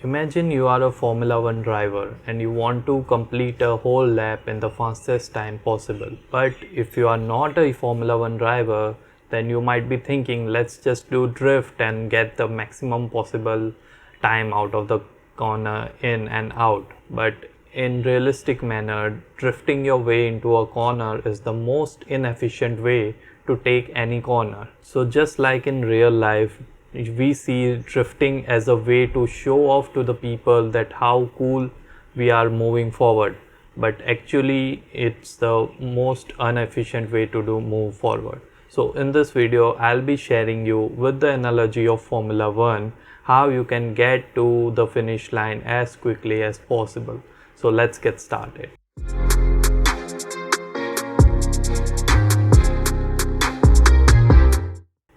Imagine you are a Formula One driver and you want to complete a whole lap in the fastest time possible. But if you are not a Formula One driver, then you might be thinking, let's just do drift and get the maximum possible time out of the corner in and out. But in realistic manner, drifting your way into a corner is the most inefficient way to take any corner. So just like in real life, we see drifting as a way to show off to the people that how cool we are moving forward, but actually it's the most inefficient way to do move forward. So in this video I'll be sharing you with the analogy of Formula 1 how you can get to the finish line as quickly as possible. So let's get started.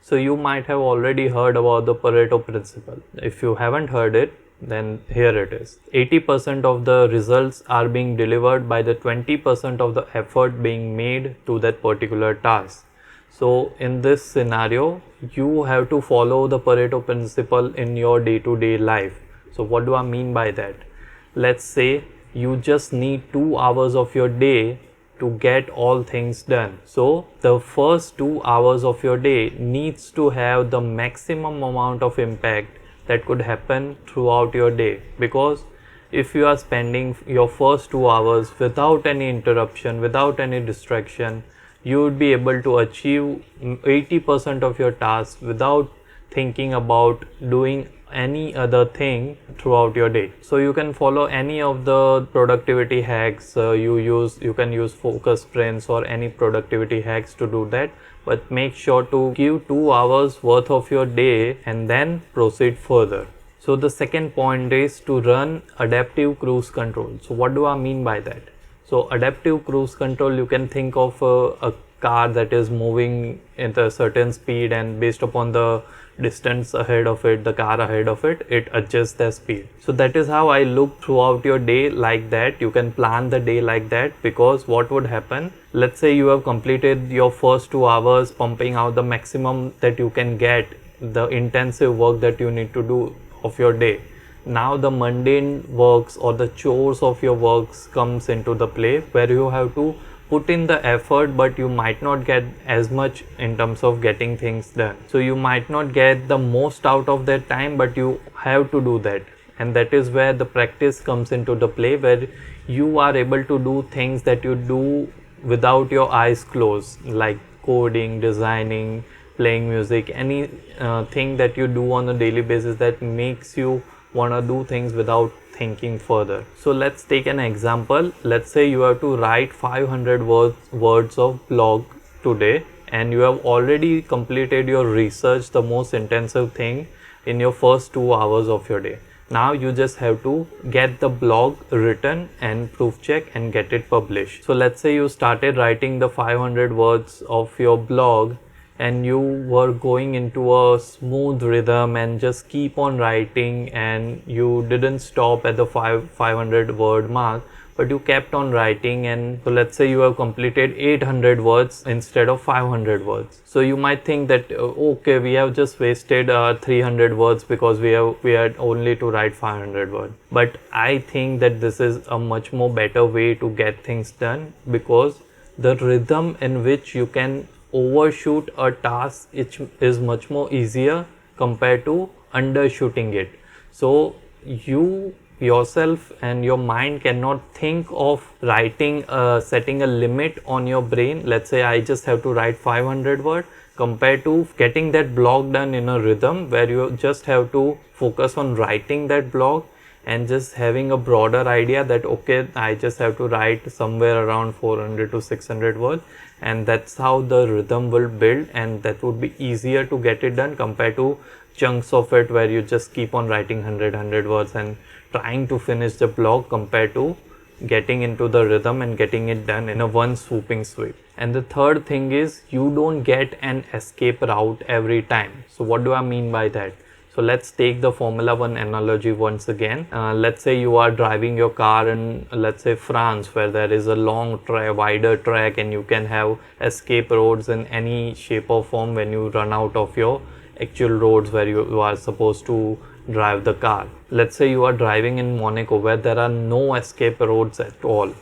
So you might have already heard about the Pareto principle. If you haven't heard it, then here it is. 80% of the results are being delivered by the 20% of the effort being made to that particular task. So in this scenario, you have to follow the Pareto principle in your day-to-day life. So what do I mean by that? Let's say you just need 2 hours of your day to get all things done. So the first 2 hours of your day needs to have the maximum amount of impact that could happen throughout your day, because if you are spending your first 2 hours without any interruption, without any distraction, you would be able to achieve 80% of your tasks without thinking about doing any other thing throughout your day. So you can follow any of the productivity hacks you can use focus sprints or any productivity hacks to do that, but make sure to give 2 hours worth of your day and then proceed further. So the second point is to run adaptive cruise control. So what do I mean by that? So adaptive cruise control, you can think of a car that is moving at a certain speed, and based upon the distance ahead of it, the car ahead of it, it adjusts the speed. So that is how I look throughout your day, like that. You can plan the day like that, because what would happen, let's say you have completed your first 2 hours pumping out the maximum that you can get, the intensive work that you need to do of your day. Now the mundane works or the chores of your works comes into the play, where you have to put in the effort, but you might not get as much in terms of getting things done. So you might not get the most out of that time, but you have to do that. And that is where the practice comes into the play, where you are able to do things that you do without your eyes closed, like coding, designing, playing music, any thing that you do on a daily basis that makes you want to do things without thinking further. So let's take an example. Let's say you have to write 500 words of blog today, and you have already completed your research, the most intensive thing, in your first 2 hours of your day. Now you just have to get the blog written and proof check and get it published. So let's say you started writing the 500 words of your blog, and you were going into a smooth rhythm and just keep on writing, and you didn't stop at the 500 word mark, but you kept on writing. And so let's say you have completed 800 words instead of 500 words. So you might think that okay, we have just wasted 300 words because we had only to write 500 words. But I think that this is a much more better way to get things done, because the rhythm in which you can overshoot a task, it is much more easier compared to undershooting it. So you yourself and your mind cannot think of writing setting a limit on your brain. Let's say I just have to write 500 words, compared to getting that blog done in a rhythm where you just have to focus on writing that blog and just having a broader idea that okay, I just have to write somewhere around 400 to 600 words, and that's how the rhythm will build, and that would be easier to get it done compared to chunks of it where you just keep on writing 100 words and trying to finish the blog, compared to getting into the rhythm and getting it done in a one swooping sweep. And the third thing is, you don't get an escape route every time. So what do I mean by that? So let's take the Formula 1 analogy once again. Let's say you are driving your car in, let's say, France, where there is a long wider track, and you can have escape roads in any shape or form when you run out of your actual roads where you are supposed to drive the car. Let's say you are driving in Monaco where there are no escape roads at all,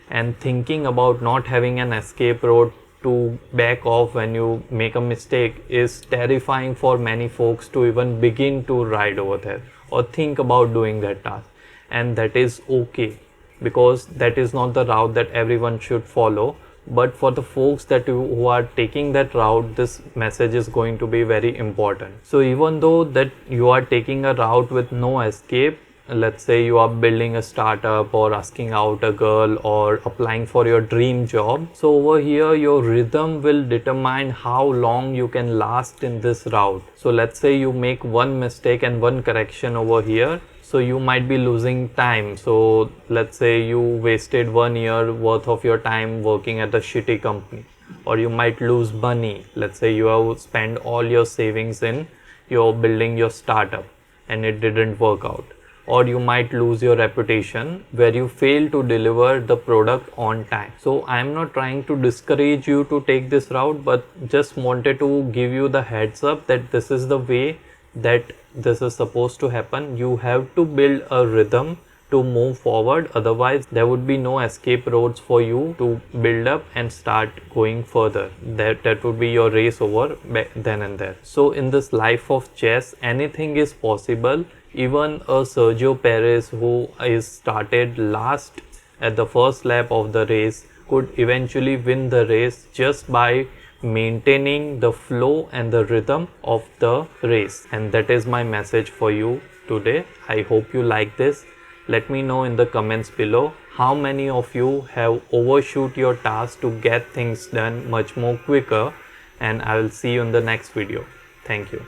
and thinking about not having an escape road to back off when you make a mistake is terrifying for many folks to even begin to ride over there or think about doing that task. And that is okay, because that is not the route that everyone should follow. But for the folks who are taking that route, this message is going to be very important. So even though that you are taking a route with no escape, let's say you are building a startup or asking out a girl or applying for your dream job, so over here your rhythm will determine how long you can last in this route. So let's say you make one mistake and one correction over here, so you might be losing time. So let's say you wasted 1 year worth of your time working at a shitty company, or you might lose money. Let's say you have spent all your savings in your building your startup and it didn't work out. Or you might lose your reputation where you fail to deliver the product on time. So I'm not trying to discourage you to take this route, but just wanted to give you the heads up that this is the way that this is supposed to happen. You have to build a rhythm to move forward, otherwise there would be no escape roads for you to build up and start going further. That would be your race over then and there. So in this life of chess, anything is possible. Even a Sergio Perez, who is started last at the first lap of the race, could eventually win the race just by maintaining the flow and the rhythm of the race. And that is my message for you today. I hope you like this. Let me know in the comments below how many of you have overshoot your task to get things done much more quicker, and I will see you in the next video. Thank you.